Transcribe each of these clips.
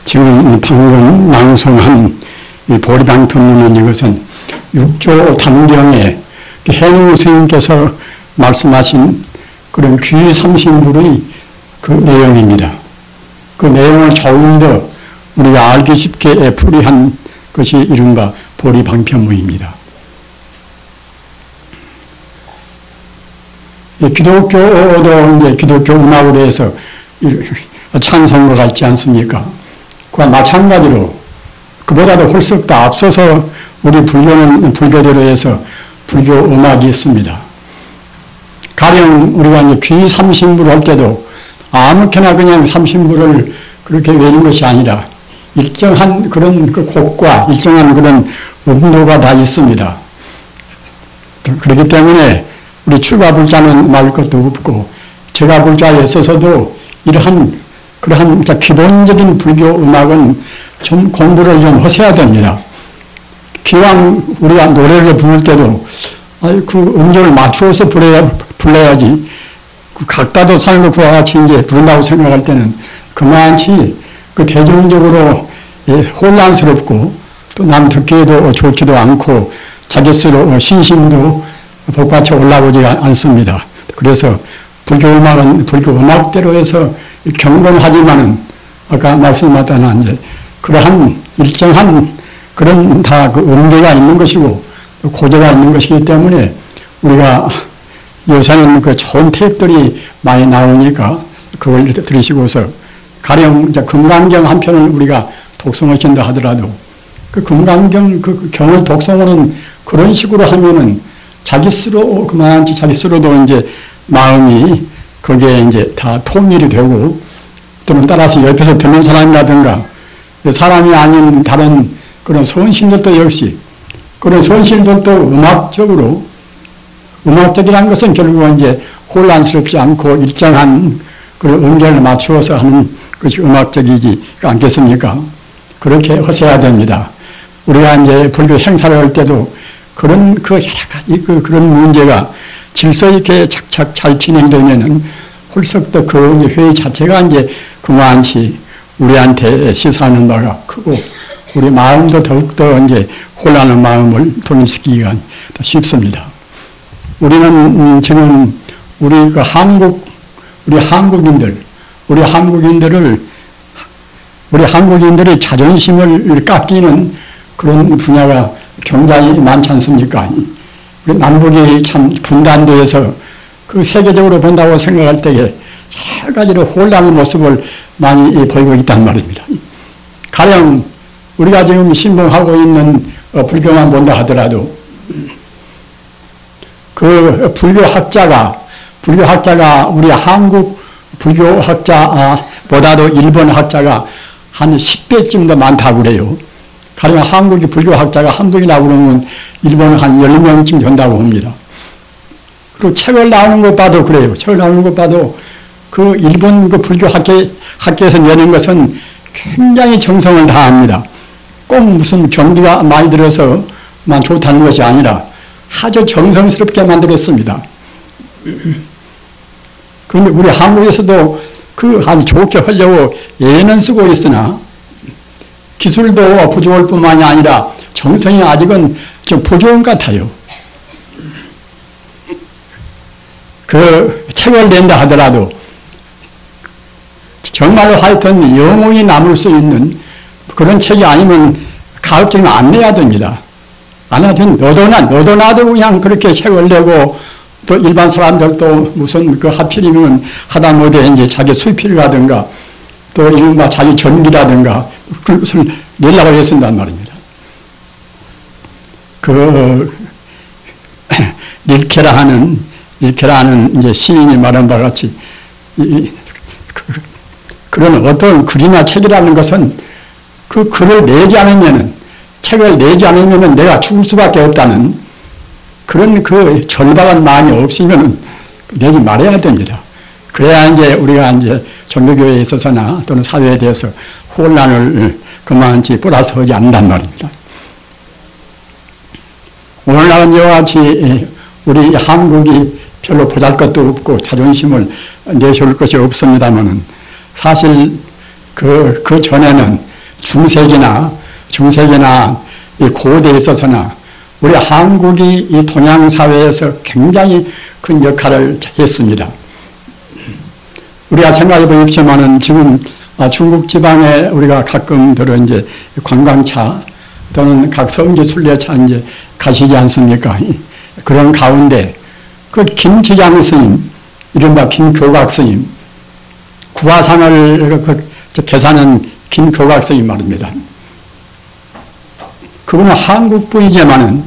지금 방금 낭송한 이 보리방편문은 이것은 육조 담경에 해능 스님께서 말씀하신 그런 귀삼신불의 그 내용입니다. 그 내용을 조금 더 우리가 알기 쉽게 풀이한 것이 이른바 보리방편문입니다. 기독교도 이제 기독교 음악으로 해서 찬송가가 있지 않습니까? 그와 마찬가지로 그보다도 훨씬 더 앞서서 우리 불교는 불교대로 해서 불교 음악이 있습니다. 가령 우리가 이제 귀삼신불 할 때도 아무렇게나 그냥 삼신불을 그렇게 외는 것이 아니라 일정한 그런 그 곡과 일정한 그런 음도가 다 있습니다. 그렇기 때문에 우리 출가불자는 말할 것도 없고 제가불자에 있어서도 그러한 기본적인 불교 음악은 좀 공부를 좀 하셔야 됩니다. 기왕 우리가 노래를 부를 때도 그 음정을 맞추어서 불러야지 각다도 살고 그와 같이 이제 부른다고 생각할 때는 그만치 그 대중적으로 혼란스럽고 또 남 듣기에도 좋지도 않고 자기 스스로 신심도 복받쳐 올라오지 않습니다. 그래서 불교 음악은 불교 음악대로 해서 경건하지만은 아까 말씀하셨던 이제 그러한 일정한 그런 다 그 음계가 있는 것이고 고제가 있는 것이기 때문에 우리가 요새는 그 좋은 테이프들이 많이 나오니까 그걸 들으시고서 가령 이제 금강경 한 편을 우리가 독송하신다 하더라도 그 금강경 그 경을 독송하는 그런 식으로 하면은 자기 스스로 그만치 자기 스스로도 이제 마음이 거기에 이제 다 통일이 되고 또는 따라서 옆에서 듣는 사람이라든가 사람이 아닌 다른 그런 선신들도 역시 그런 선신들도 음악적이라는 것은 결국은 이제 혼란스럽지 않고 일정한 그런 음계를 맞추어서 하는 것이 음악적이지 않겠습니까? 그렇게 하셔야 됩니다. 우리가 이제 불교 행사를 할 때도 그런 그 여러 가지 그런 문제가 질서 있게 착착 잘 진행되면은 홀썩 더 그 회의 자체가 이제 그만치 우리한테 시사하는 바가 크고 우리 마음도 더욱더 이제 혼란한 마음을 돌림시키기가 쉽습니다. 우리는 지금 우리 한국인들의 자존심을 깎이는 그런 분야가 굉장히 많지 않습니까? 우리 남북이 참 분단되어서 그 세계적으로 본다고 생각할 때에 여러 가지로 혼란의 모습을 많이 보이고 있단 말입니다. 가령 우리가 지금 신봉하고 있는 불교만 본다 하더라도 그 불교학자가 우리 한국 불교학자보다도 일본 학자가 한 10배쯤 더 많다고 그래요. 가령 한국의 불교학자가 한국이라고 그러면 일본은 한 10명쯤 된다고 합니다. 그리고 책을 나오는 것 봐도 그래요. 책을 나오는 것 봐도 그 일본 그 불교학계에서 내는 것은 굉장히 정성을 다합니다. 꼭 무슨 경비가 많이 들어서만 좋다는 것이 아니라 아주 정성스럽게 만들었습니다. 그런데 우리 한국에서도 그 아주 좋게 하려고 애는 쓰고 있으나 기술도 부족할 뿐만이 아니라 정성이 아직은 좀 부족한 것 같아요. 그 책을 낸다 하더라도 정말로 하여튼 영원히 남을 수 있는 그런 책이 아니면 가급적이면 안 내야 됩니다. 안 하면 너도나도 그냥 그렇게 책을 내고 또 일반 사람들도 무슨 그 하필이면 하다못해 이제 자기 수필이라든가 또 이른바 자기 전기라든가 그것을 내려고 했습니다 말입니다. 그 릴케라 하는 이제 시인이 말한 바와 같이 그런 어떤 글이나 책이라는 것은 그 글을 내지 않으면은 책을 내지 않으면은 내가 죽을 수밖에 없다는 그런 그 절박한 마음이 없으면은 내지 말아야 됩니다. 그래야 이제 우리가 이제 종교교회에 있어서나 또는 사회에 대해서 혼란을 그만치 플러스 하지 않는단 말입니다. 오늘날은 이와 같이 우리 한국이 별로 보잘것도 없고 자존심을 내세울 것이 없습니다만은 사실 그 전에는 중세기나 이 고대에 있어서나 우리 한국이 이 동양 사회에서 굉장히 큰 역할을 했습니다. 우리가 생각해 보십시오만은 지금 중국 지방에 우리가 가끔 이제 관광차 또는 각 성지 순례차 이제 가시지 않습니까? 그런 가운데 그 김지장 스님, 이른바 김교각 스님, 구화상을 계산한 김교각 스님 말입니다. 그분은 한국 분이지만은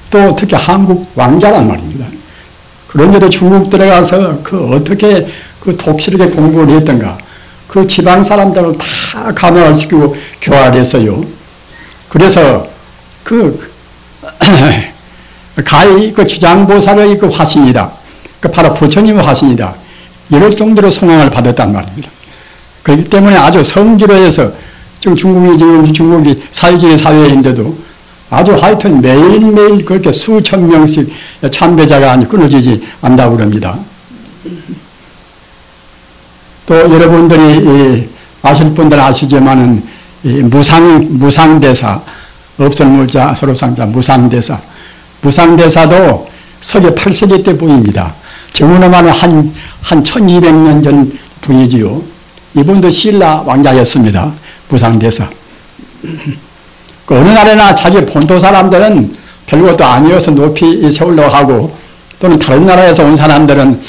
또 특히 한국 왕자란 말입니다. 그런데도 중국 들어가서 어떻게 독실하게 공부를 했던가. 그 지방 사람들을 다 감화를 시키고 교화를 했어요. 그래서 가히 지장보살의 화신이다. 바로 부처님의 화신이다. 이럴 정도로 성황을 받았단 말입니다. 그렇기 때문에 아주 성지로 해서 지금 중국이 사회주의 사회인데도 아주 하여튼 매일매일 그렇게 수천 명씩 참배자가 끊어지지 않다고 그럽니다. 또 여러분들이 아실 분들은 아시지만은 무상대사, 없설물자 서로상자 무상대사. 무상대사도 서기 8세기 때 분입니다. 정은엄하는 한 1200년 전 분이지요. 이분도 신라 왕자였습니다. 무상대사. 어느 날에나 자기 본토 사람들은 별것도 아니어서 높이 세우려고 하고 또는 다른 나라에서 온 사람들은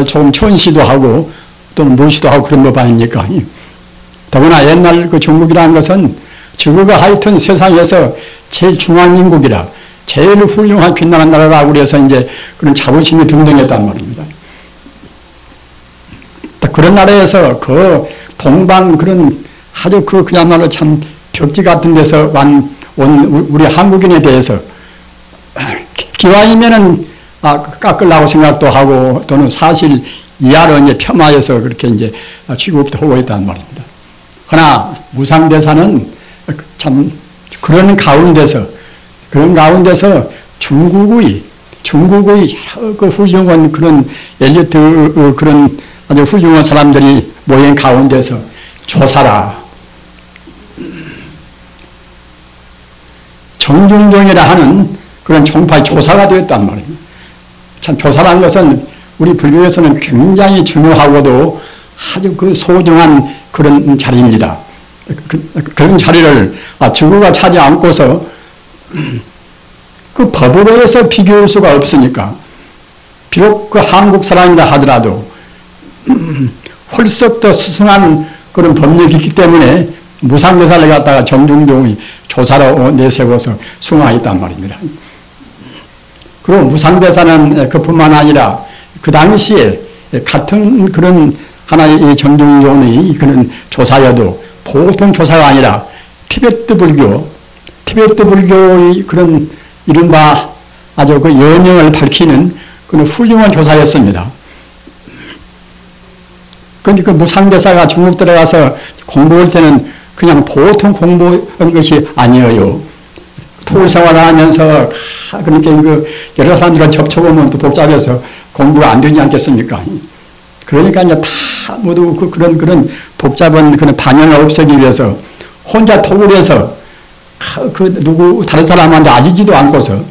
조금 천시도 하고 또는 무시도 하고 그런 법 아닙니까? 더구나 옛날 중국이라는 것은 지구가 하여튼 세상에서 제일 중앙인국이라 제일 훌륭한 빛나는 나라라고 그래서 이제 그런 자부심이 등등했단 말입니다. 그런 나라에서 동방 그런 아주 그야말로 참 벽지 같은 데서 온 우리 한국인에 대해서 기왕이면은 깎으려고 생각도 하고 또는 사실 이하로 이제 폄하해서 그렇게 이제 취급도 하고 있단 말입니다. 그러나 무상대사는 참 그런 가운데서 중국의 훌륭한 그런 엘리트 그런 아주 훌륭한 사람들이 모인 가운데서 조사라. 정중종이라 하는 그런 종파의 조사가 되었단 말입니다. 참 조사라는 것은 우리 불교에서는 굉장히 중요하고도 아주 소중한 그런 자리입니다. 그런 자리를 지구가 차지 않고서 법으로 해서 비교할 수가 없으니까 비록 한국 사람이라 하더라도 홀썩 더 수승한 그런 법률이 있기 때문에 무상대사를 갖다가 정중종이 조사로 내세워서 숭하했단 말입니다. 그리고 무상대사는 그뿐만 아니라 그 당시에 같은 그런 하나의 정중종의 그런 조사여도 보통 조사가 아니라 티베트 불교의 그런 이른바 아주 여명을 밝히는 그런 훌륭한 조사였습니다. 그러니까 무상대사가 중국 들어가서 공부할 때는 그냥 보통 공부한 것이 아니에요. 토을 생활을 하면서 그렇게 여러 사람들과 접촉하면 또 복잡해서 공부가 안 되지 않겠습니까? 그러니까 이제 다 모두 그런 복잡한 그런 반연을 없애기 위해서 혼자 토을 해서 다른 사람한테 알리지도 않고서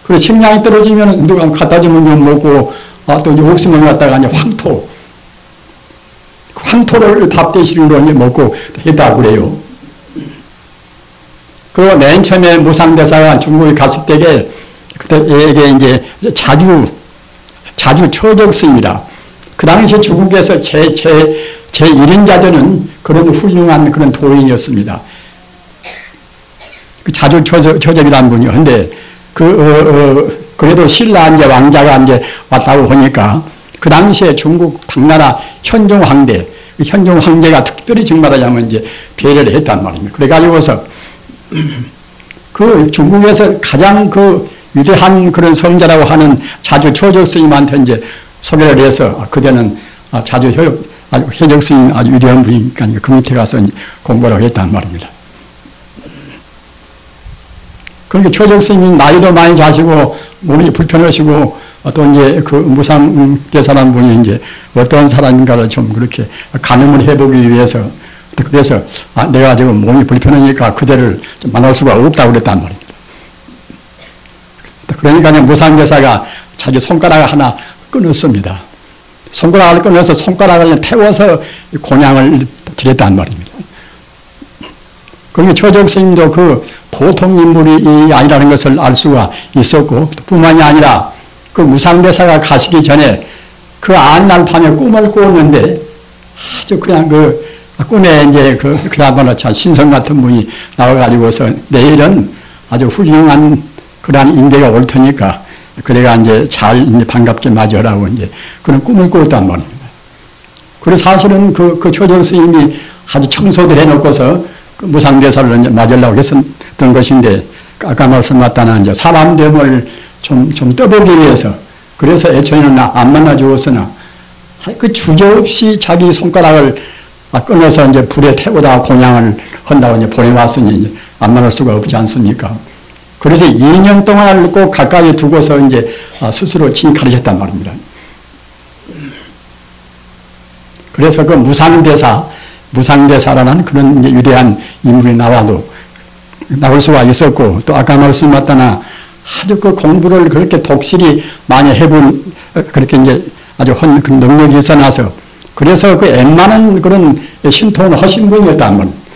그리고 식량이 떨어지면 누가 갖다 주면 좀 먹고 또 없으면 갖다가 이제 황토를 밥 대신으로 먹고 했다고 그래요. 그리고 맨 처음에 무상대사가 중국에 갔을 때에 그때에게 이제 자주 처적스입니다. 그 당시 중국에서 제1인자들은 그런 훌륭한 그런 도인이었습니다. 자주 처적이라는 분이요. 근데 그래도 신라 이제 왕자가 이제 왔다고 보니까 그 당시에 중국 당나라 현종 황제가 특별히 정말하자면 이제 배려를 했단 말입니다. 그래가지고서 중국에서 가장 위대한 그런 성자라고 하는 자주 처적 스님한테 이제 소개를 해서 그때는 자주 효적 스님 아주 위대한 분이니까 그 밑에 가서 공부를 했단 말입니다. 그러니까 처적 스님이 나이도 많이 자시고 몸이 불편하시고 또 이제 그 무상대사라는 분이 이제 어떤 사람인가를 좀 그렇게 가늠을 해보기 위해서 그래서 내가 지금 몸이 불편하니까 그대를 좀 만날 수가 없다고 그랬단 말입니다. 그러니까 무상대사가 자기 손가락을 하나 끊었습니다. 손가락을 끊어서 손가락을 태워서 곤양을 드렸단 말입니다. 그러니까 최적 스님도 그 보통 인물이 아니라는 것을 알 수가 있었고, 뿐만이 아니라 그 무상대사가 가시기 전에 그 안날 밤에 꿈을 꾸었는데 아주 그냥 그 꿈에 이제 그야말로 참 신성 같은 분이 나와가지고서 내일은 아주 훌륭한 그러한 인재가 올 테니까 그래가 이제 잘 이제 반갑게 맞이하라고 이제 그런 꿈을 꾸었단 말입니다. 그래서 사실은 그 최적 스님이 아주 청소들 해놓고서 그 무상대사를 이제 맞으려고 했었던 것인데 아까 말씀하셨다나 이제 사람됨을 좀 떠보기 위해서 그래서 애초에는 안 만나주었으나 그 주저없이 자기 손가락을 끊어서 이제 불에 태우다가 곤양을 한다고 이제 보내왔으니 이제 안 만날 수가 없지 않습니까? 그래서 2년 동안을 꼭 가까이 두고서 이제 스스로 징칼하셨단 말입니다. 그래서 그 무상대사라는 그런 이제 위대한 인물이 나올 수가 있었고, 또 아까 말씀하셨다나 아주 그 공부를 그렇게 독실히 많이 해본, 그렇게 이제 아주 그런 능력이 있어나서, 그래서 그 웬만한 그런 신통을 하신 분이었단 말입니다.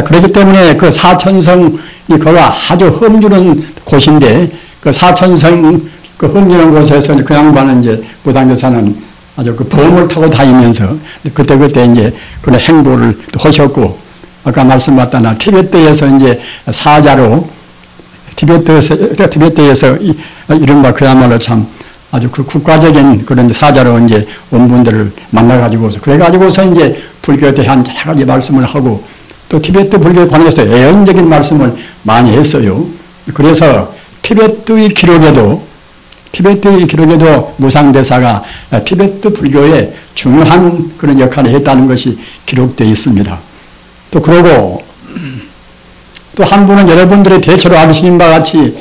그렇기 때문에 그 사천성이 거가 아주 험주는 곳인데, 그 사천성 그 험주는 곳에서 그 양반은 이제 무상대사는 아주 그 범을 타고 다니면서 그때 이제 그런 행보를 하셨고, 아까 말씀하셨다나 티베트에서 이제 사자로 티베트에서 이른바 그야말로 참 아주 그 국가적인 그런 사자로 이제 온 분들을 만나가지고서 그래가지고서 이제 불교에 대한 여러 가지 말씀을 하고 또 티베트 불교에 관해서 애언적인 말씀을 많이 했어요. 그래서 티베트의 기록에도 무상대사가 티베트 불교에 중요한 그런 역할을 했다는 것이 기록되어 있습니다. 또 그러고 또 한 분은 여러분들이 대체로 아시는 바와 같이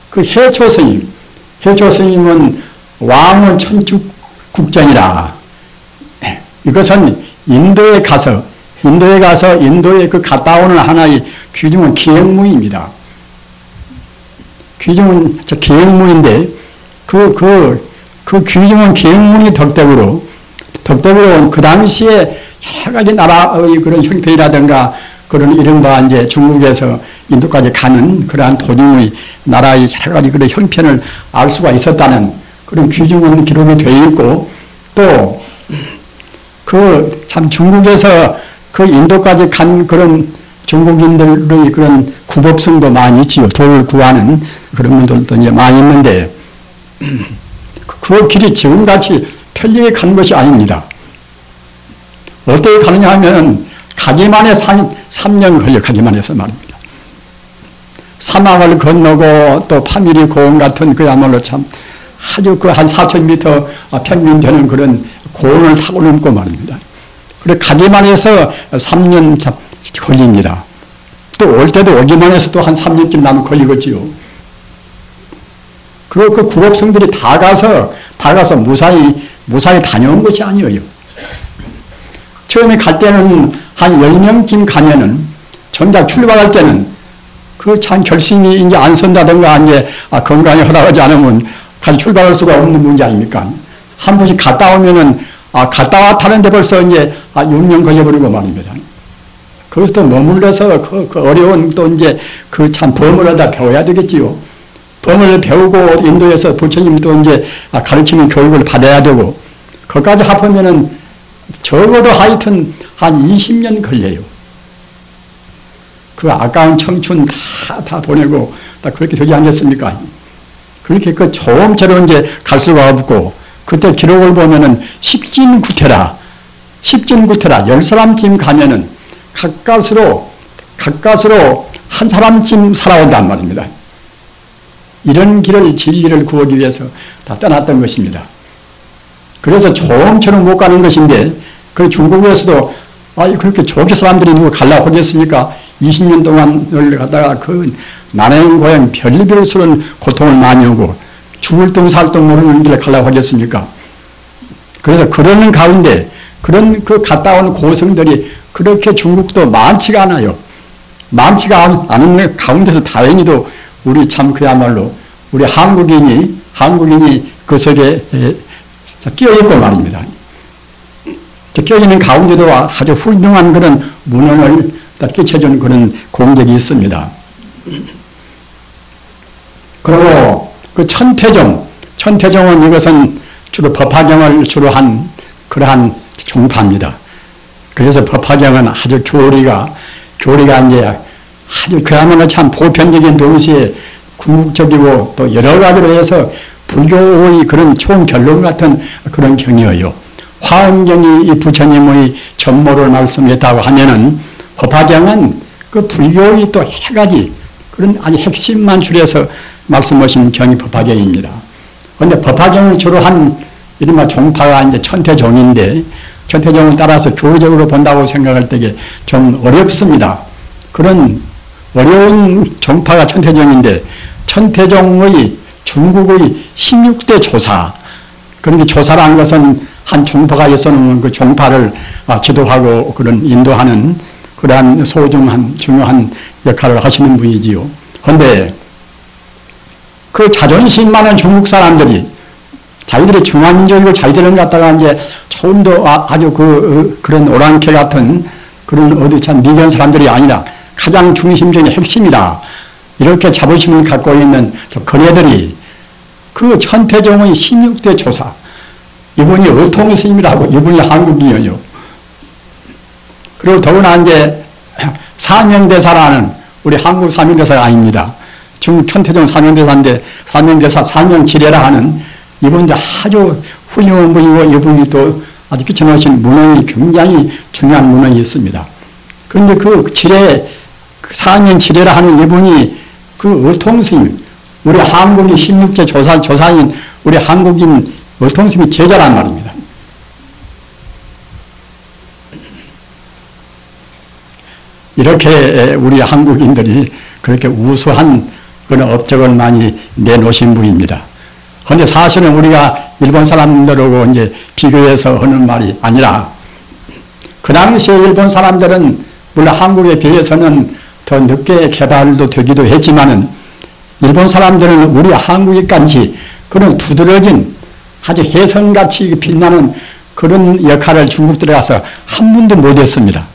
그 해초 스님은 왕의 천축국정이라. 이것은 인도에 가서 인도에 그 갔다 오는 하나의 귀중한 기행무입니다. 귀중한 기행무인데 그 귀중한 기행문이 덕택으로 그 당시에 여러 가지 나라의 그런 형편이라든가 그런 이른바 이제 중국에서 인도까지 가는 그러한 도중의 나라의 여러 가지 그런 형편을 알 수가 있었다는 그런 귀중한 기록이 되어 있고 또 그 참 중국에서 그 인도까지 간 그런 중국인들의 그런 구법성도 많이 있지요. 돌을 구하는 그런 분들도 이제 많이 있는데 그 길이 지금같이 편리하게 가는 것이 아닙니다. 어떻게 가느냐 하면 가기만 해 3년 걸려 가기만 해서 말입니다. 사막을 건너고 또 파미리 고원 같은 그야말로 참 아주 그 한 4,000m 평균 되는 그런 고원을 타고 넘고 말입니다. 그래 가기만 해서 3년 걸립니다. 또 올 때도 오기만 해서 또 한 3년쯤 남은 걸리겠지요. 그리고 그 국업성들이 다 가서 무사히 다녀온 것이 아니에요. 처음에 갈 때는 한 10명쯤 가면은 정작 출발할 때는 그 참 결심이 이제 안 선다든가 이제 건강이 허락하지 않으면 같이 출발할 수가 없는 문제 아닙니까? 한 번씩 갔다 오면은 갔다 와 타는데 벌써 이제 6년 걸려버리고 말입니다. 거기서 또 머물러서 그 어려운 또 이제 그 참 범을 하다 배워야 되겠지요. 범을 배우고 인도에서 부처님 또 이제 가르치는 교육을 받아야 되고 거기까지 합하면은 적어도 하여튼 한 20년 걸려요. 그 아까운 청춘 다 보내고 다 그렇게 되지 않겠습니까? 그렇게 그 조음처럼 이제 갈 수가 없고 그때 기록을 보면은 십진구태라 10사람쯤 가면은 가까스로 한 사람쯤 살아온단 말입니다. 이런 진리를 구하기 위해서 다 떠났던 것입니다. 그래서 조음처럼 못 가는 것인데, 그 중국에서도, 그렇게 좋게 사람들이 누구 가려고 하겠습니까? 20년 동안을 갖다가 그 나라는 고향 별리별스러운 고통을 많이 오고 죽을 둥 살 둥 모르는 길을 가려고 하겠습니까? 그래서 그러는 가운데 그런 그 갔다 온 고성들이 그렇게 중국도 많지가 않아요. 많지가 않은 가운데서 다행히도 우리 참 그야말로 우리 한국인이 그 속에 끼어있고 말입니다. 끼어있는 가운데도 아주 훌륭한 그런 문헌을 끼쳐준 그런 공덕이 있습니다. 그리고 그 천태종은 이것은 주로 법화경을 주로 한 그러한 종파입니다. 그래서 법화경은 아주 교리가 이제 아주 그야말로 참 보편적인 동시에 궁극적이고 또 여러 가지로 해서 불교의 그런 총결론 같은 그런 경이에요. 화엄경이 이 부처님의 전모를 말씀했다고 하면은 법화경은 그 불교의 또 여러 가지 그런 아주 핵심만 줄여서 말씀하신 경이 법화경입니다. 그런데 법화경을 주로 한 이른바 종파가 이제 천태종인데 천태종을 따라서 교리적으로 본다고 생각할 때에 좀 어렵습니다. 그런 어려운 종파가 천태종인데 천태종의 중국의 16대 조사, 그런데 조사라는 것은 한 종파가 있어놓은 그 종파를 지도하고 그런 인도하는 그러한 소중한 중요한 역할을 하시는 분이지요. 그런데 그 자존심 많은 중국 사람들이 자기들이 중화민족이고 자기들은 갖다가 이제 조금 더 아주 그런 오랑캐 같은 그런 어디 참 미견 사람들이 아니라 가장 중심적인 핵심이다. 이렇게 자부심을 갖고 있는 그네들이 그 천태종의 16대 조사, 이분이 의통 스님이라고, 이분이 한국인이에요. 그리고 더구나 이제 사명대사라는 우리 한국 사명대사가 아닙니다. 중국 천태종 사명대사인데 사명대사 사명지례라 하는 이분도 아주 훌륭한 분이고 이분이 또 아주 끼쳐놓으신 문헌이 굉장히 중요한 문헌이 있습니다. 그런데 그 지례, 사명지례라 하는 이분이 그 의통스님, 우리 한국인 16대 조사인 우리 한국인 의통스님이 제자란 말입니다. 이렇게 우리 한국인들이 그렇게 우수한 그런 업적을 많이 내놓으신 분입니다. 그런데 사실은 우리가 일본 사람들하고 이제 비교해서 하는 말이 아니라 그 당시에 일본 사람들은 물론 한국에 비해서는 더 늦게 개발도 되기도 했지만은 일본 사람들은 우리 한국에까지 그런 두드러진 아주 혜성같이 빛나는 그런 역할을 중국 들어가서 한 번도 못했습니다.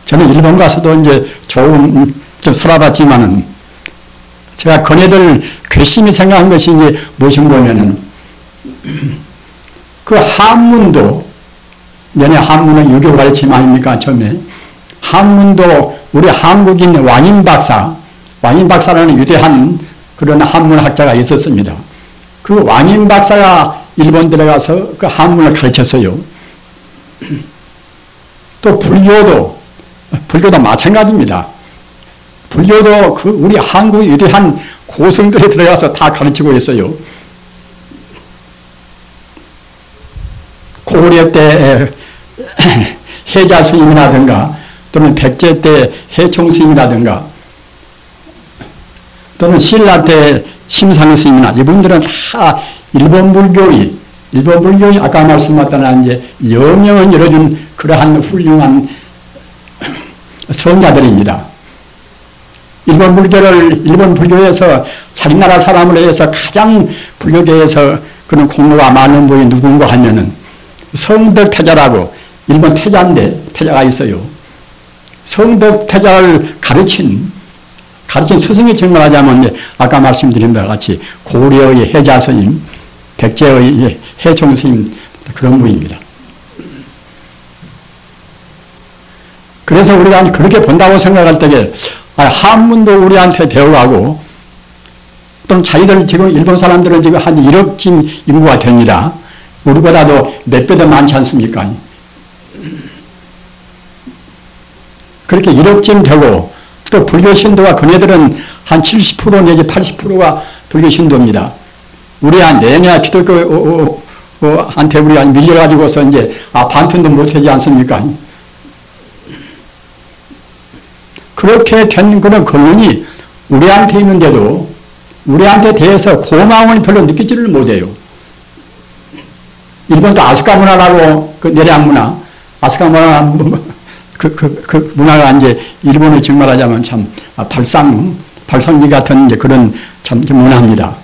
저는 일본 가서도 이제 좀 살아봤지만은 제가 그네들 괘씸히 생각한 것이 이제 무엇인 거냐면은 그 한문도 연애 한문은 유교 가르침 아닙니까 처음에 한문도 우리 한국인 왕인 박사라는 위대한 그런 한문학자가 있었습니다. 그 왕인 박사가 일본 들어가서 그 한문을 가르쳤어요. 또 불교도 마찬가지입니다. 불교도 그 우리 한국의 위대한 고성들이 들어가서 다 가르치고 있어요. 고려 때 해자 스님이라든가 또는 백제 때 해총 스님이라든가 또는 신라 때 심상 스님이나 이분들은 다 일본 불교의 아까 말씀하셨던 이제 영영을 열어준 그러한 훌륭한 성가들입니다. 일본 불교에서 자기 나라 사람을 해서 가장 불교계에서 그런 공로가 많은 분이 누군가 하면은 성덕태자라고 일본 태자가 있어요. 성덕태자를 가르친 스승이 정말하자면 아까 말씀드린 바와 같이 고려의 해자 스님, 백제의 해총 스님 그런 분입니다. 그래서 우리가 그렇게 본다고 생각할 때에 한문도 우리한테 배워가고 또는 자기들 지금 일본 사람들은 지금 한 1억쯤 인구가 됩니다. 우리보다도 몇 배 더 많지 않습니까? 그렇게 1억쯤 되고 또 불교 신도가 그네들은 한 70% 내지 80%가 불교 신도입니다. 우리야 내냐 기독교한테 우리가 밀려가지고서 이제 반편도 못하지 않습니까? 그렇게 된 그런 근원이 우리한테 있는데도 우리한테 대해서 고마움을 별로 느끼지를 못해요. 일본도 아스카 문화라고 그 내량 문화, 아스카 문화 그 문화가 이제 일본을 정말하자면 참 발상기 같은 이제 그런 참 문화입니다.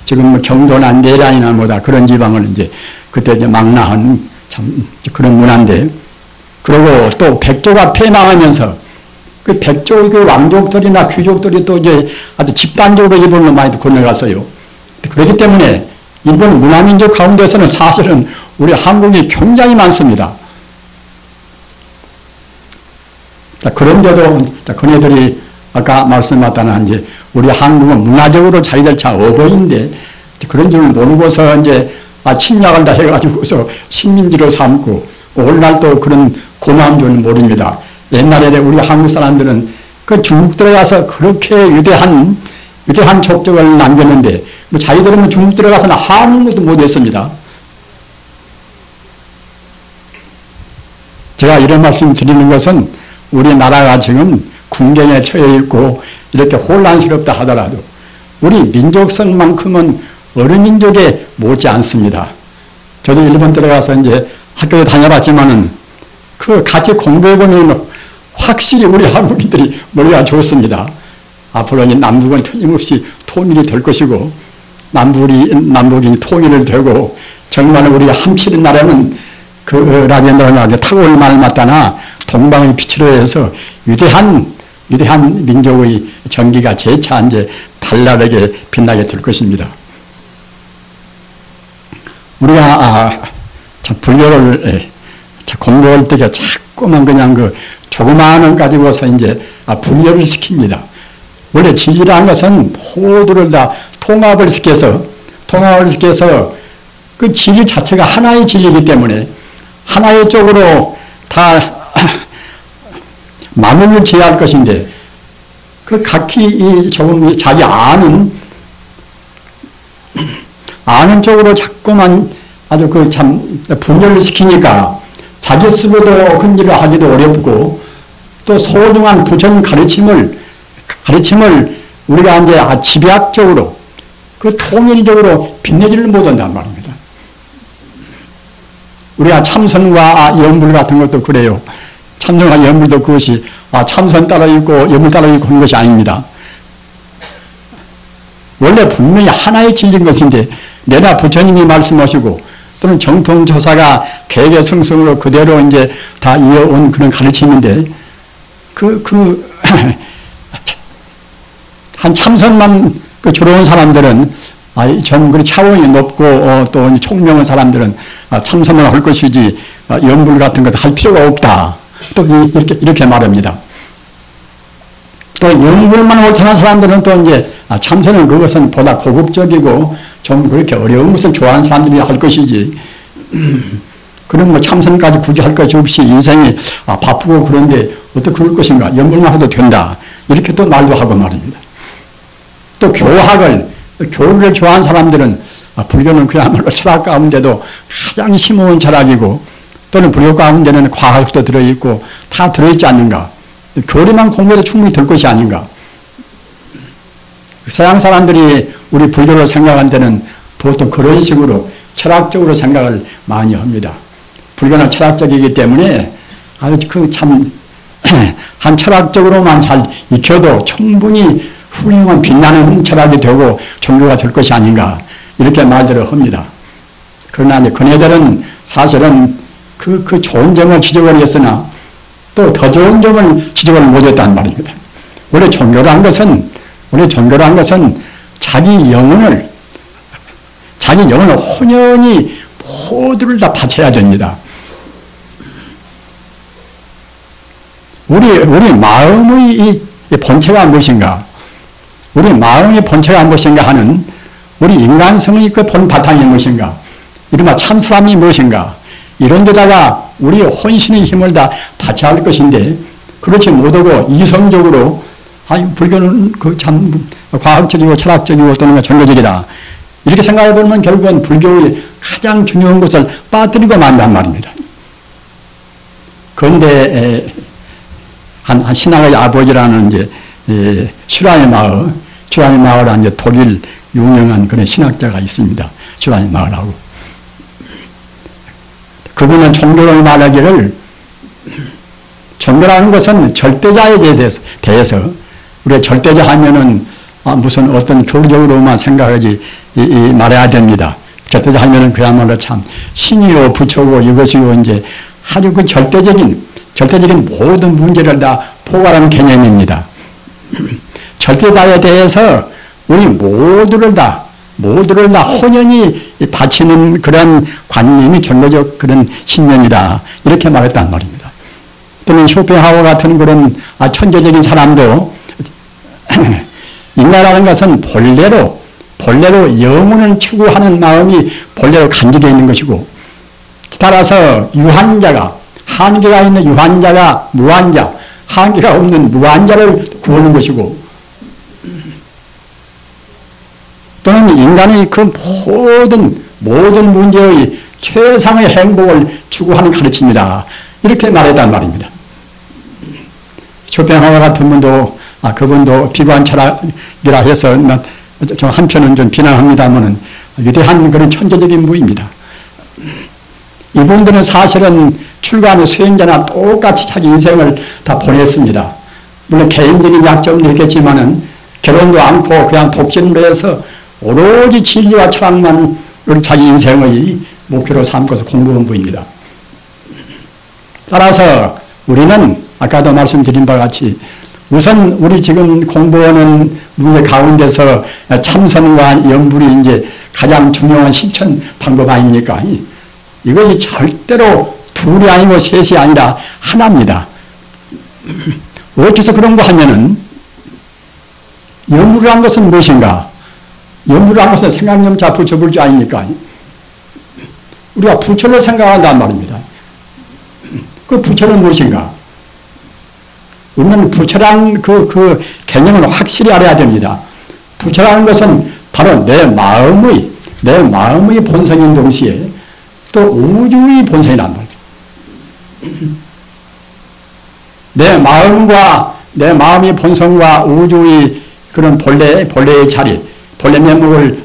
지금 뭐 경도나 내량이나 뭐다 그런 지방을 이제 그때 이제 망라한 참 그런 문화인데, 그리고 또 백조가 폐망하면서 그 백조 그 왕족들이나 귀족들이 또 이제 아주 집단적으로 일본으로 많이 건너갔어요. 그렇기 때문에 일본 문화민족 가운데서는 사실은 우리 한국이 굉장히 많습니다. 그런데도 그네들이 아까 말씀하셨다는 이제 우리 한국은 문화적으로 자기들 참 어버이인데 그런 줄 모르고서 이제 침략을 다 해가지고서 식민지로 삼고 오늘날 또 그런 고마운 줄은 모릅니다. 옛날에 우리 한국 사람들은 그 중국 들어가서 그렇게 위대한 족적을 남겼는데 뭐 자기들은 중국 들어가서는 아무것도 못했습니다. 제가 이런 말씀 드리는 것은 우리나라가 지금 군경에 처해 있고 이렇게 혼란스럽다 하더라도 우리 민족성만큼은 어느 민족에 못지 않습니다. 저도 일본 들어가서 이제 학교에 다녀봤지만은 그 같이 공부해보면 확실히 우리 한국인들이 머리가 좋습니다. 앞으로 이제 남북은 틀림없이 통일이 될 것이고 남북이 통일을 되고 정말 우리 함치는 나라는 그 라디언더가 탁월 말을 맞다나 동방의 빛으로 해서 위대한 민족의 전기가 재차 이제 발랄하게 빛나게 될 것입니다. 우리가 불교를 공부할 때 자꾸만 그냥 그 조그마한 것 가지고서 이제 분열을 시킵니다. 원래 진리라는 것은 모두를 다 통합을 시켜서 그 진리 자체가 하나의 진리이기 때문에 하나의 쪽으로 다 마음을 지어야 할 것인데 그 각기 조금 자기 아는 쪽으로 자꾸만 아주 그 참 분열을 시키니까 자기 스스로도 근질을 하기도 어렵고 또 소중한 부처님 가르침을 우리가 이제 집약적으로 그 통일적으로 빛내지를 못한단 말입니다. 우리가 참선과 염불 같은 것도 그래요. 참선과 염불도 그것이 참선 따라 읽고 염불 따라 읽고 하는 것이 아닙니다. 원래 분명히 하나의 진리인 것인데 내나 부처님이 말씀하시고 또는 정통조사가 개개성성으로 그대로 이제 다 이어온 그런 가르침인데 한 참선만 졸업한 사람들은 좀 그리 차원이 높고 또 총명한 사람들은 참선을 할 것이지 염불 같은 것도 할 필요가 없다. 또 이렇게 말합니다. 또 염불만 옳다는 사람들은 또 이제 참선은 그것은 보다 고급적이고 좀 그렇게 어려운 것을 좋아하는 사람들이 할 것이지 그런 뭐 참선까지 굳이 할 것이 없이 인생이 바쁘고 그런데 어떻게 그럴 것인가 염불만 해도 된다 이렇게 또 말도 하고 말입니다. 또 교류를 좋아하는 사람들은 불교는 그야말로 철학 가운데도 가장 심오한 철학이고 또는 불교 가운데는 과학도 들어있고 다 들어있지 않는가. 교리만 공부해도 충분히 될 것이 아닌가. 서양 사람들이 우리 불교를 생각한 데는 보통 그런 식으로 철학적으로 생각을 많이 합니다. 불교는 철학적이기 때문에 아주 한 철학적으로만 잘 익혀도 충분히 훌륭한 빛나는 철학이 되고 종교가 될 것이 아닌가 이렇게 말들을 합니다. 그러나 그네들은 사실은 그 좋은 점을 지적을 했으나 또 더 좋은 점을 지적을 못했단 말입니다. 원래 종교란 것은 자기 영혼을 혼연히 모두를 다 바쳐야 됩니다. 우리 마음의 이 본체가 무엇인가? 우리 마음의 본체가 무엇인가 하는 우리 인간성의 그 본 바탕이 무엇인가? 이른바 참사람이 무엇인가? 이런 데다가 우리의 혼신의 힘을 다 바쳐야 할 것인데 그렇지 못하고 이성적으로 불교는 그 참 과학적이고 철학적이고 또는 종교적이다. 이렇게 생각해 보면 결국은 불교의 가장 중요한 것을 빠뜨리고 만단 말입니다. 그런데 한 신학의 아버지라는 이제 슈라인마을 마을은 이제 독일 유명한 그런 신학자가 있습니다. 슈라인마을하고. 그분은 종교를 말하기를 종교라는 것은 절대자에 대해서 우리가 절대자 하면은 무슨 어떤 교리적으로만 생각하지 말해야 됩니다. 절대자 하면은 그야말로 참 신이요 부처고 이것이고 이제 아주 그 절대적인 모든 문제를 다 포괄하는 개념입니다. 절대자에 대해서 우리 모두를 다 혼연히 바치는 그런 관념이 종교적 그런 신념이다. 이렇게 말했단 말입니다. 또는 쇼펜하우어 같은 그런 천재적인 사람도 인간이라는 것은 본래로 영혼을 추구하는 마음이 본래로 간직되어 있는 것이고, 따라서 유한자가, 한계가 있는 유한자가 무한자, 한계가 없는 무한자를 구하는 것이고, 또는 인간의 그 모든 문제의 최상의 행복을 추구하는 가르침이다. 이렇게 말했단 말입니다. 쇼펜하우어 같은 분도, 그분도 비관 철학이라 해서, 저 한편은 좀 비난합니다만은 위대한 그런 천재적인 분입니다. 이분들은 사실은 출가하는 수행자나 똑같이 자기 인생을 다 보냈습니다. 물론 개인적인 약점도 있겠지만은 결혼도 않고 그냥 독신으로 해서 오로지 진리와 철학만 자기 인생의 목표로 삼고서 공부한 분입니다. 따라서 우리는 아까도 말씀드린 바와 같이 우선 우리 지금 공부하는 문제 가운데서 참선과 염불이 이제 가장 중요한 실천 방법 아닙니까? 이것이 절대로 둘이 아니고 셋이 아니라 하나입니다. 어째서 그런 거 하면은 염불을 한 것은 무엇인가? 염불을 한 것은 생각념자 부처불자 아닙니까? 우리가 부처를 생각한단 말입니다. 그 부처는 무엇인가? 우리는 부처라는 그 개념을 확실히 알아야 됩니다. 부처라는 것은 바로 내 마음의 본성인 동시에 또 우주의 본성이란 말이에요. 내 마음의 본성과 우주의 그런 본래의 자리, 본래 면목을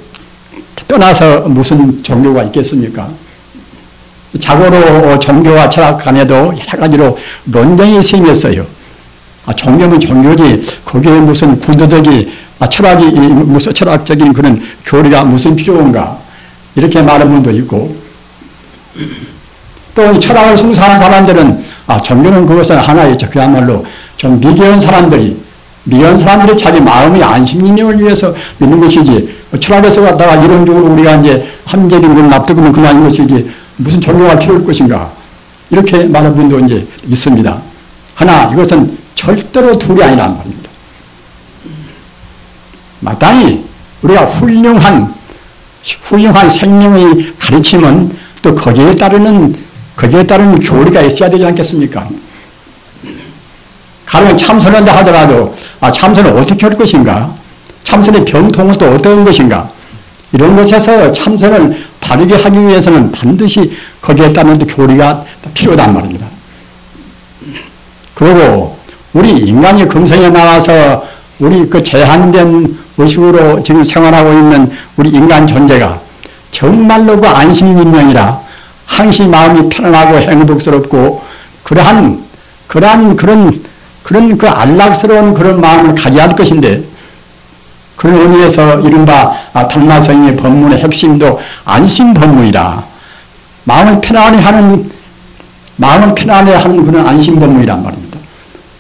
떠나서 무슨 종교가 있겠습니까? 자고로 종교와 철학 간에도 여러 가지로 논쟁이 생겼어요. 종교는 종교지 거기에 무슨 군도덕이 철학이 무슨 철학적인 그런 교리가 무슨 필요한가 이렇게 말하는 분도 있고, 또 철학을 숭상하는 사람들은 종교는 그것은 하나의 그야말로 좀 미개한 사람들이 자기 마음의 안심인명을 위해서 믿는 것이지, 철학에서 갖다가 이론적으로 우리가 이제 합리적인 걸 납득하면 그만인 것이지 무슨 종교가 필요할 것인가 이렇게 말하는 분도 이제 있습니다. 하나 이것은 절대로 둘이 아니란 말입니다. 마땅히 우리가 훌륭한 생명의 가르침은 또 거기에 따르는 교리가 있어야 되지 않겠습니까? 가령 참선한다 하더라도 참선을 어떻게 할 것인가? 참선의 병통은 또 어떤 것인가? 이런 것에서 참선을 바르게 하기 위해서는 반드시 거기에 따른 교리가 필요하단 말입니다. 그리고 우리 인간이 금성에 나와서 우리 그 제한된 의식으로 지금 생활하고 있는 우리 인간 존재가 정말로 그 안심인명이라 항시 마음이 편안하고 행복스럽고 그런 그 안락스러운 그런 마음을 가져야 할 것인데, 그런 의미에서 이른바 달마성의 법문의 핵심도 안심 법문이라 마음을 편안해 하는 그런 안심 법문이란 말입니다.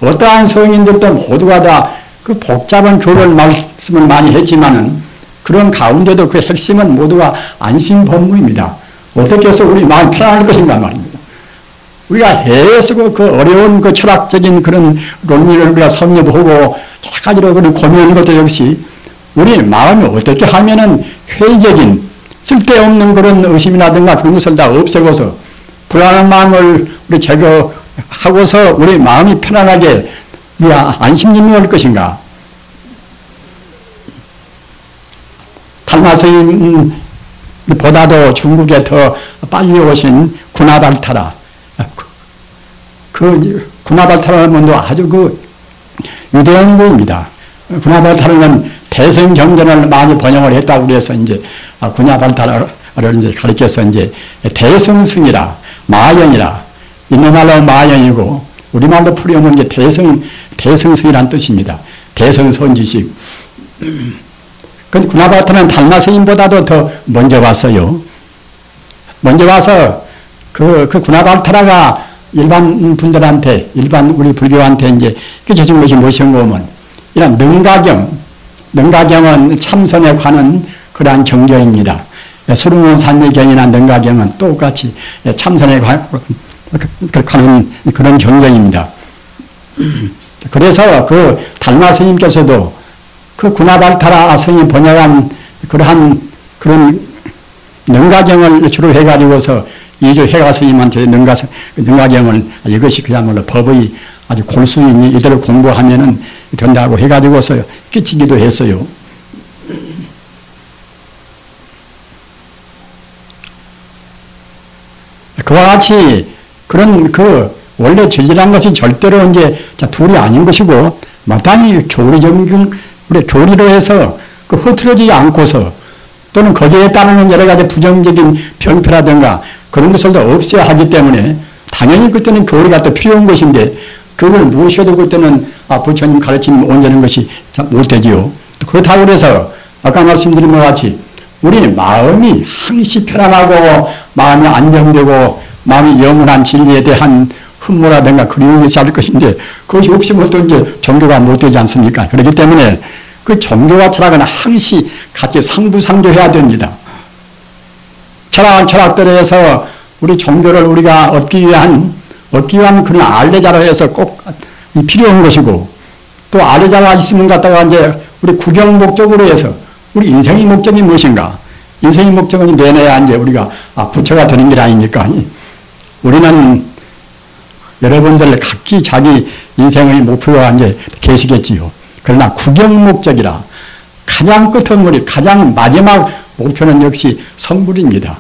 어떠한 성인들도 모두가 다 그 복잡한 교를 말씀을 많이 했지만은 그런 가운데도 그 핵심은 모두가 안심 법문입니다. 어떻게 해서 우리 마음이 편안할 것인가 말입니다. 우리가 계속 그 어려운 그 철학적인 그런 논리를 우리가 섭렵하고 여러 가지로 그런 고민하는 것도 역시 우리 마음이 어떻게 하면은 회의적인 쓸데없는 그런 의심이라든가 그런 것을 다 없애고서 불안한 마음을 우리 제거하고서 우리 마음이 편안하게 안심임명할 것인가. 달마스님보다도 중국에 더 빨리 오신 구나발타라. 그 구나발타라문도 아주 유대한 부입니다. 구나발타라는 대성 경전을 많이 번역을 했다고 그래서 이제 구나발타라를 이제 가리켜서 이제 대성승이라 마연이라 인도말로 마연이고 우리말로 풀이하면 이제 대성승이라는 뜻입니다. 대성선지식. 그 구나발타는 달마스님보다도 더 먼저 왔어요. 먼저 와서 그 구나발타라가 일반 분들한테, 일반 우리 불교한테 이제 끼쳐준 것이 무엇인가 하면 이런 능가경은 참선에 관한 그러한 경전입니다. 수릉원 산리경이나 능가경은 똑같이 참선에 관한 그런 경전입니다. 그래서 그 달마 스님께서도 그 구나발타라 스님이 번역한 그런 능가경을 주로 해가지고서 이주 해가 스님한테 능가경을 이것이 그야말로 법의 아주 골수이니 이대로 공부하면은 된다고 해가지고서 끼치기도 했어요. 그와 같이 그런 원래 진리란 것이 절대로 이제 둘이 아닌 것이고 마땅히 우리 교리로 해서 흐트러지지 않고서 또는 거기에 따르는 여러 가지 부정적인 병폐라든가 그런 것을 다 없애야 하기 때문에 당연히 그때는 교리가 또 필요한 것인데 그걸 무엇이어도 그때는 부처님 가르치는 온전한 것이 못 되지요. 그렇다고 그래서 아까 말씀드린 것 같이 우리는 마음이 항시 편안하고 마음이 안정되고 마음이 영원한 진리에 대한 흠모라든가 그리움이 있을 것인데 그것이 없으면 또 이제 종교가 못 되지 않습니까? 그렇기 때문에 그 종교와 철학은 항시 같이 상부상조해야 됩니다. 철학들에서 우리 종교를 우리가 얻기 위한 그런 알레자로 해서 꼭 필요한 것이고 또 알레자가 있으면 갖다가 이제 우리 구경 목적으로 해서 우리 인생의 목적이 무엇인가? 인생의 목적은 내내야 이제 우리가 부처가 되는 게 아닙니까? 우리는 여러분들 각기 자기 인생의 목표가 이제 계시겠지요. 그러나 구경 목적이라 가장 끝머리, 가장 마지막 목표는 역시 성불입니다.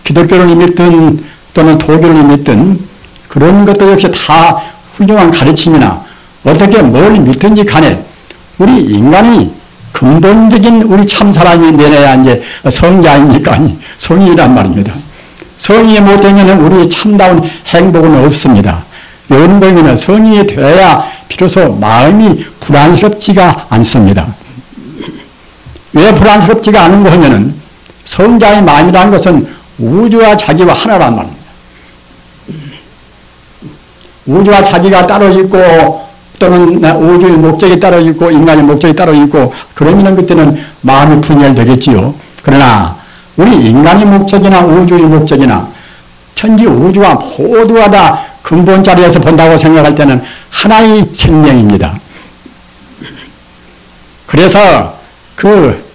기독교를 믿든 또는 도교를 믿든 그런 것도 역시 다 훌륭한 가르침이나 어떻게 뭘 믿든지 간에 우리 인간이 근본적인 우리 참사람이 내내야 이제 성이 아닙니까? 성이란 말입니다. 성이 못되면 우리 참다운 행복은 없습니다. 연봉이는 성이 되어야 비로소 마음이 불안스럽지가 않습니다. 왜 불안스럽지가 않은 거 하면은 성자의 마음이라는 것은 우주와 자기와 하나란 말입니다. 우주와 자기가 따로 있고 또는 우주의 목적이 따로 있고 인간의 목적이 따로 있고 그러면 그때는 마음이 분열되겠지요. 그러나 우리 인간의 목적이나 우주의 목적이나 천지 우주와 모두가 다 근본 자리에서 본다고 생각할 때는 하나의 생명입니다. 그래서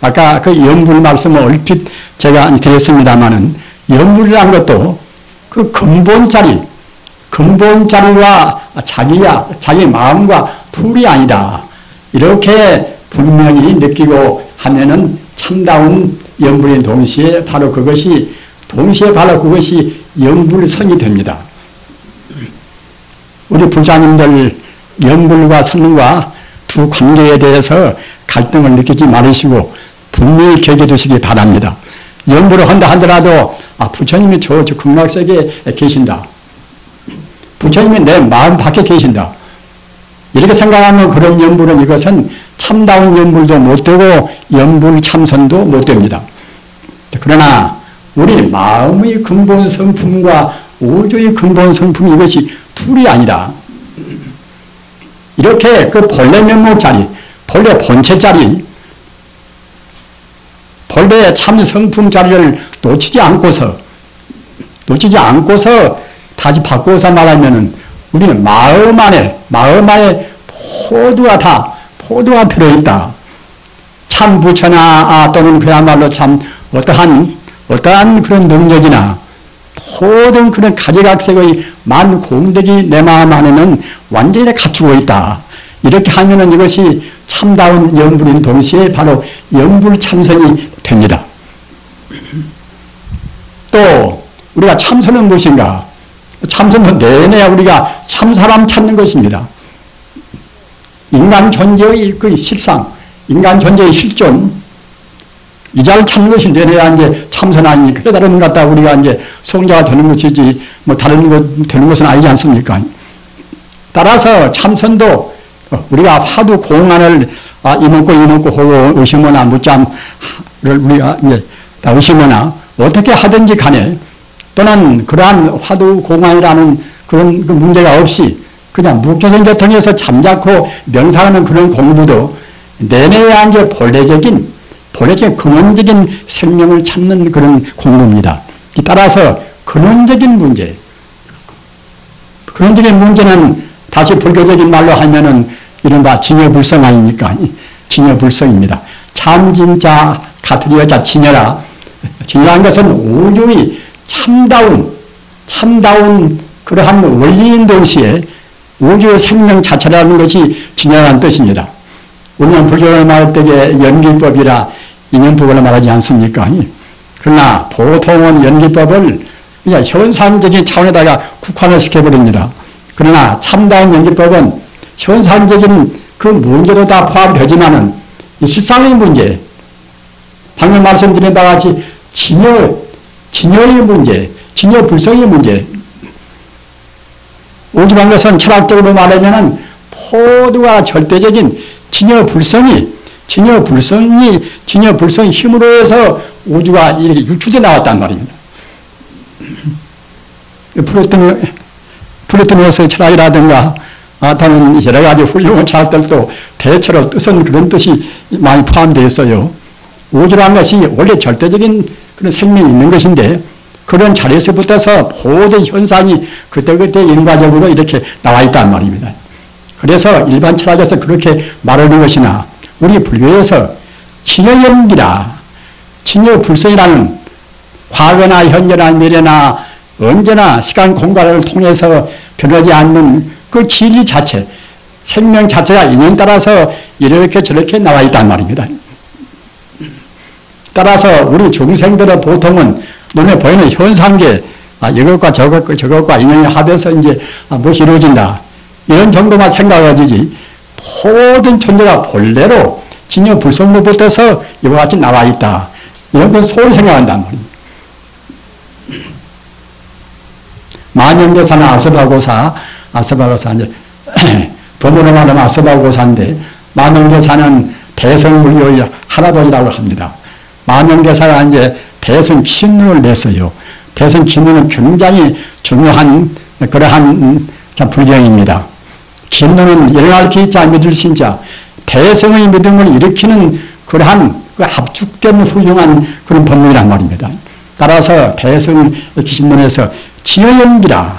아까 염불 말씀을 얼핏 제가 드렸습니다마는 염불이라는 것도 그 근본 자리와 자기 마음과 둘이 아니다. 이렇게 분명히 느끼고 하면은 참다운 염불인 동시에 바로 그것이 염불선이 됩니다. 우리 부자님들 염불과 선과 두 관계에 대해서 갈등을 느끼지 말으시고 분명히 기억해 두시기 바랍니다. 염불을 한다 하더라도 부처님이 저 극락세계에 계신다. 부처님이 내 마음 밖에 계신다. 이렇게 생각하면 그런 염불은 이것은 참다운 염불도 못 되고 염불 참선도 못 됩니다. 그러나 우리 마음의 근본 성품과 우주의 근본 성품 이것이 둘이 아니라 이렇게 그 본래 면목 자리, 본래 본체 자리, 본래 참 성품 자리를 놓치지 않고서 다시 바꿔서 말하면은 우리는 마음 안에 포도가 들어있다. 참 부처나 또는 그야말로 참 어떠한 그런 능력이나 모든 그런 가지각색의 만 공덕이 내 마음 안에는 완전히 갖추고 있다. 이렇게 하면은 이것이 참다운 염불인 동시에 바로 염불 참선이 됩니다. 또 우리가 참선은 무엇인가? 참선도 내내 우리가 참사람 찾는 것입니다. 인간 존재의 그 실상, 인간 존재의 실존, 이 자를 찾는 것이 내내야 이제 참선 아니니까 깨달음 갖다 우리가 이제 성자가 되는 것이지 뭐 다른 것 되는 것은 아니지 않습니까? 따라서 참선도 우리가 화두 공안을 이먹고 하고 의심하나 묻잠을 우리가 이제 다 의심하나 어떻게 하든지 간에 또는 그러한 화두 공안이라는 그런 그 문제가 없이 그냥 무교성 계통에서 잠자코 명상하는 그런 공부도 내내야 이제 본래적인 근원적인 생명을 찾는 그런 공부입니다. 따라서 근원적인 문제는 다시 불교적인 말로 하면은 이른바 진여불성 아닙니까? 진여불성입니다. 참 진짜 같으리 여자 진여라. 진여한 것은 우주의 참다운 그러한 원리인 동시에 우주의 생명 자체라는 것이 진여라는 뜻입니다. 우리는 불교를 말할 때에 연기법이라 인연법을 말하지 않습니까? 그러나 보통은 연기법을 그냥 현상적인 차원에다가 국한을 시켜버립니다. 그러나 참다운 연기법은 현상적인 그 문제도 다 포함되지만은 실상의 문제, 방금 말씀드린 바와 같이 진여의 문제, 진여불성의 문제, 우주란 것은 철학적으로 말하면은 모두가 절대적인 진여불성의 힘으로 해서 우주가 이렇게 유출돼 나왔단 말입니다. 플라토니어스의 철학이라든가 다른 여러 가지 훌륭한 철학들도 대체로 뜻은 그런 뜻이 많이 포함되어 있어요. 우주라는 것이 원래 절대적인 그런 생명이 있는 것인데 그런 자리에서부터서 모든 현상이 그때그때 인과적으로 이렇게 나와 있단 말입니다. 그래서 일반 철학에서 그렇게 말하는 것이나 우리 불교에서 진여연기라, 진여불성이라는 과거나 현재나 미래나 언제나 시간 공간을 통해서 변하지 않는 그 진리 자체, 생명 자체가 인연 따라서 이렇게 저렇게 나와 있단 말입니다. 따라서 우리 중생들은 보통은 눈에 보이는 현상계, 이것과 저것과 인연이 합해서 이제 무엇이 이루어진다. 이런 정도만 생각하지 모든 존재가 본래로 진여불성로부터서 이와 같이 나와 있다. 이런 건 소홀히 생각한단 말입니다. 만영대사는 아서바고사 이제 법문으로 말하면 아서바고사인데 만영대사는 대성불교의 할아버지라고 합니다. 만영대사가 이제 대성 신론을 냈어요. 대성 신론은 굉장히 중요한 그러한 불경입니다. 신론은 일어날 기자 믿을 신자 대성의 믿음을 일으키는 그러한 그 압축된 훌륭한 그런 법문이란 말입니다. 따라서 대성 신론에서 진여연기라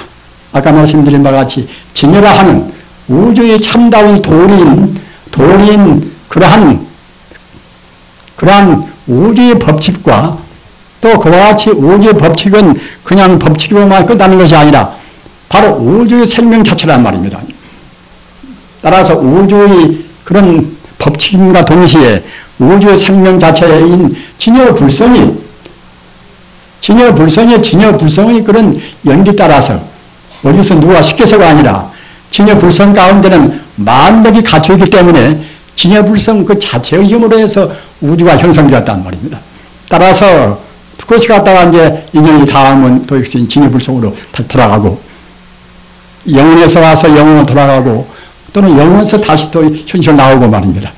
아까 말씀드린 바와 같이 진여라 하는 우주의 참다운 도리인 그러한 우주의 법칙과 또 그와 같이 우주의 법칙은 그냥 법칙으로만 끝나는 것이 아니라 바로 우주의 생명 자체란 말입니다. 따라서 우주의 그런 법칙과 동시에 우주의 생명 자체인 진여불성의 그런 연기 따라서 어디서 누가 시켜서가 아니라 진여불성 가운데는 만덕이 갇혀있기 때문에 진여불성 그 자체의 힘으로 해서 우주가 형성되었단 말입니다. 따라서 그것이 갖다가 이제 인연이 닿으면 또 역시 진여불성으로 돌아가고 영혼에서 와서 영혼으로 돌아가고 또는 영혼에서 다시 또 현실 나오고 말입니다.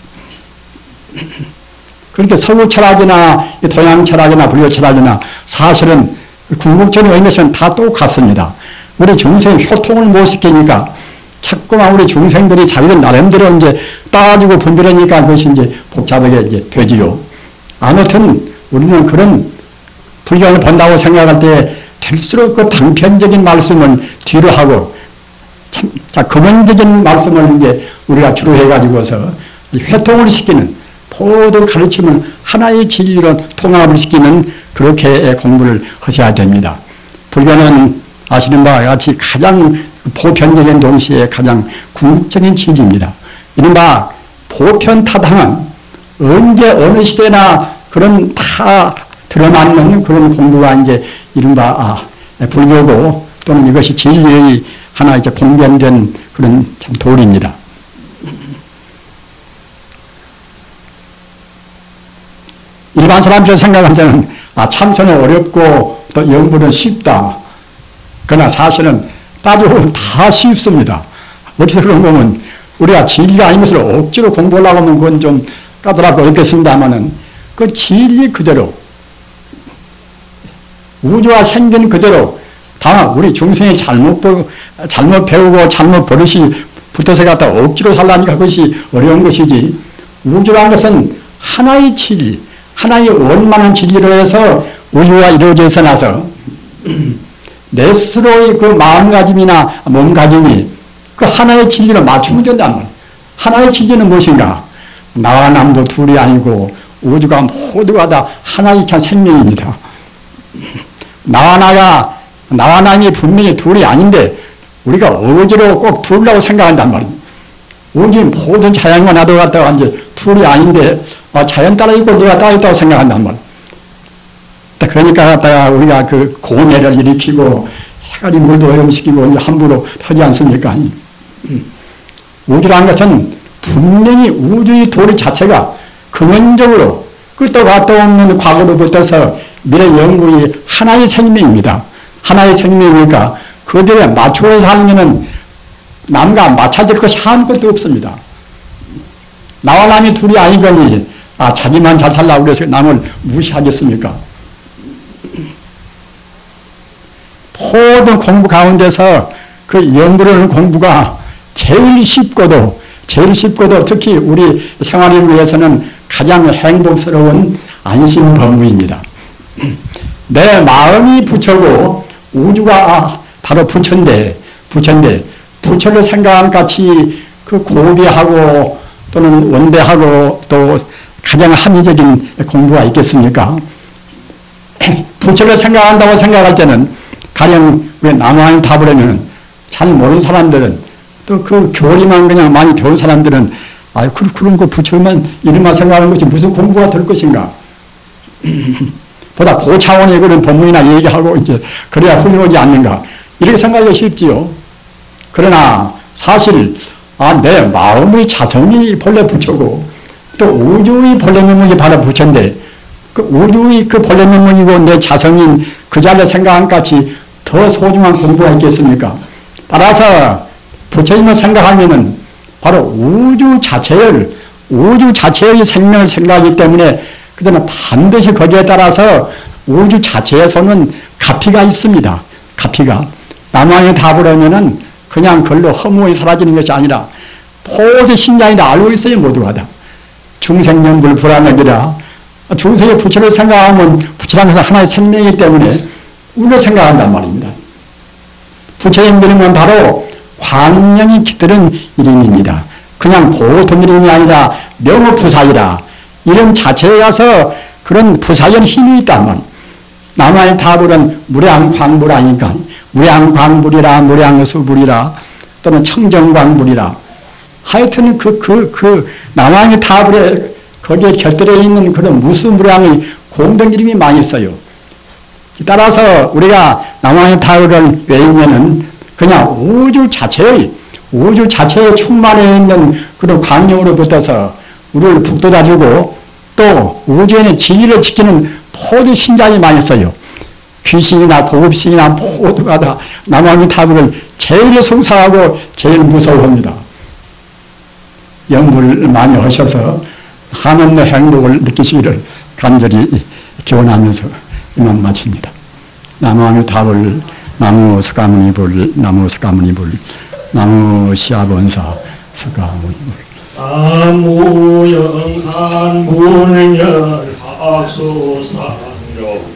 그렇게 서구 철학이나 동양 철학이나 불교 철학이나 사실은 궁극적인 의미에서는 다 똑같습니다. 우리 중생 효통을 못 시키니까 자꾸만 우리 중생들이 자기들 나름대로 이제 따지고 분별하니까 그것이 이제 복잡하게 이제 되지요. 아무튼 우리는 그런 불교를 본다고 생각할 때 될수록 그 단편적인 말씀을 뒤로 하고 근원적인 말씀을 이제 우리가 주로 해가지고서 회통을 시키는 모든 가르침을 하나의 진리로 통합을 시키는 그렇게 공부를 하셔야 됩니다. 불교는 아시는 바와 같이 가장 보편적인 동시에 가장 궁극적인 진리입니다. 이른바 보편타당한 언제 어느 시대나 그런 다 들어맞는 그런 공부가 이제 이른바 불교고 또는 이것이 진리의 하나 이제 공변된 그런 참 도리입니다. 일반 사람들이 생각할 때는 참선은 어렵고 또 영불은 쉽다. 그러나 사실은 따져보면 다 쉽습니다. 어디서 그런 거면 우리가 진리가 아닌 것을 억지로 공부하려고 하면 그건 좀 까다롭고 어렵겠습니다만은 그 진리 그대로 우주가 생긴 그대로 다만 우리 중생이 잘못 배우고 잘못 버릇이 붙어서 갖다 억지로 살라니까 그것이 어려운 것이지 우주라는 것은 하나의 진리 하나의 원만한 진리로 해서 우주가 이루어져서 나서 내 스스로의 그 마음가짐이나 몸가짐이 그 하나의 진리로 맞추면 된다는 거예요. 하나의 진리는 무엇인가? 나와 남도 둘이 아니고 우주가 모두가 다 하나의 참 생명입니다. 나와 남이 분명히 둘이 아닌데 우리가 어지로 꼭 둘이라고 생각한단 말이에요. 우주 모든 자연과 나도 갖다가 이제 둘이 아닌데 자연 따라 있고 내가 따라 있다고 생각한단 말이에요. 그러니까 갖다가 우리가 그 고뇌를 일으키고 해가지 물도 오염시키고 이제 함부로 하지 않습니까? 우주라는 것은 분명히 우주의 도리 자체가 근원적으로 끝도 갔다 없는 과거로부터서 미래 영구의 하나의 생명입니다. 하나의 생명이니까 그들에 맞추어 살면은 남과 맞춰질 것이 아무것도 없습니다. 나와 남이 둘이 아니거니 자기만 잘 살라고 그래서 남을 무시하겠습니까? 모든 공부 가운데서 그 영구라는 공부가 제일 쉽고도 특히 우리 생활을 위해서는 가장 행복스러운 안심 법무입니다. 내 마음이 부처고 우주가 바로 부처인데 부처를 생각한 같이 그 고비하고 또는 원대하고 또 가장 합리적인 공부가 있겠습니까? 부처를 생각한다고 생각할 때는 가령 우리 남한의 답을 하면 잘 모르는 사람들은 또 그 교리만 그냥 많이 배운 사람들은 그런 거 부처만 이름만 생각하는 것이 무슨 공부가 될 것인가? 보다 고차원의 그런 법문이나 얘기하고 이제 그래야 훌륭하지 않는가? 이렇게 생각하기 쉽지요. 그러나 사실 내 마음의 자성이 본래 부처고 또 우주의 본래 면목이 바로 부처인데 그 우주의 그 본래 면목이고 내 자성인 그 자리에 생각한 같이 더 소중한 공부가 있겠습니까? 따라서 부처님을 생각하면은 바로 우주 자체의 생명을 생각하기 때문에 그다음에 반드시 거기에 따라서 우주 자체에서는 가피가 있습니다. 가피가. 남왕의 답을 하면은 그냥 그걸로 허무히 사라지는 것이 아니라 모든 신장이 다 알고 있어요. 모두가 다. 중생연불 불안하기라. 중생의 부처를 생각하면 부처라는 것은 하나의 생명이기 때문에 우리를 생각한단 말입니다. 부처의 이름은 바로 광명이 깃드는 이름입니다. 그냥 보통 이름이 아니라 명호부사이라. 이름 자체에 가서 그런 부사연 힘이 있단 말이에요. 남한의 타불은 무량광불하니까 무량광불이라 무량수불이라 또는 청정광불이라 하여튼 남한의 타불에 거기에 곁들여 있는 그런 무수무량의 공동 이름이 많이 있어요. 따라서 우리가 남한의 타불을 외우면은 그냥 우주 자체에 충만해 있는 그런 광명으로 붙어서 우리를 북돋아주고 또 우주에는 진리를 지키는 모든 신장이 많이 있어요. 귀신이나 고급신이나 모두가 다 남왕의 타불을 제일 숭상하고 제일 무서워합니다. 영불 많이 하셔서 한없는 행복을 느끼시기를 간절히 기원하면서 이만 마칩니다. 남왕의 타불 나무 석가모니불 나무 석가모니불 나무 시아본사 석가모니불 나무 영산 문열 학수상교